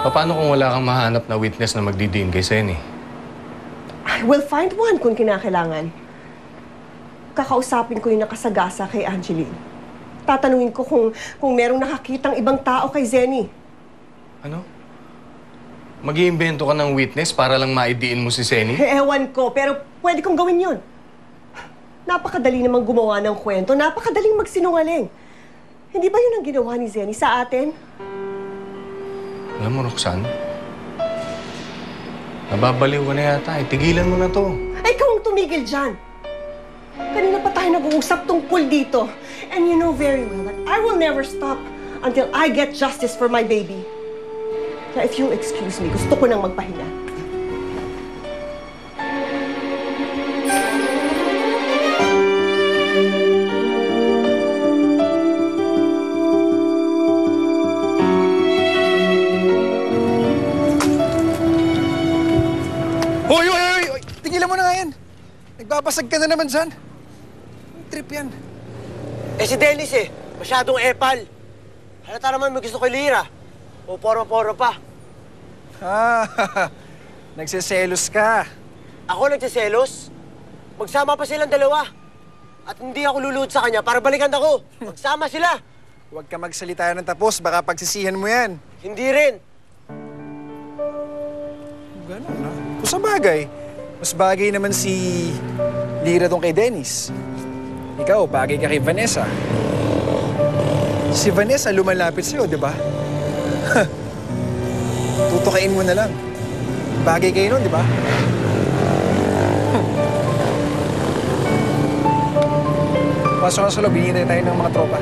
Paano kung wala kang mahanap na witness na magdidiin kay Senny? I will find one kung kinakailangan. Kakausapin ko yung nakasagasa kay Angeline. Tatanungin ko kung merong nakakitang ibang tao kay Zenny. Ano? Mag-iimbento ka ng witness para lang maidiin mo si Senny? Ewan ko, pero pwede kong gawin yun. Napakadali namang gumawa ng kwento. Napakadaling magsinungaling. Hindi ba yun ang ginawa ni Zenny sa atin? Alam mo, Roxanne, nababaliw ka na yata. Tigilan mo na to. Ay, ikaw ang tumigil dyan. Kanina pa tayo nag-uusap tungkol dito. And you know very well that I will never stop until I get justice for my baby. Kaya if you'll excuse me, gusto ko nang magpahinga. Hoy! Tigilan mo na nga yan. Nagbabasag ka na naman dyan. Ang trip yan. Eh si Dennis masyadong epal. Halata naman may gusto kay Lira. O poro-poro pa. Nagsiselos ka. Ako nagsiselos? Magsama pa silang dalawa. At hindi ako luluhod sa kanya para balikan ako. Magsama sila. Huwag ka magsalita ng tapos, baka pagsisihan mo yan. Hindi rin. Ganun, no? Kung sa bagay, mas bagay naman si Lira doon kay Dennis. Ikaw, bagay ka kay Vanessa. Si Vanessa lumalapit sa'yo, di ba? Tutukain mo na lang. Bagay kayo nun, di ba? Pasok na sa loob, hinihintay tayo ng mga tropa.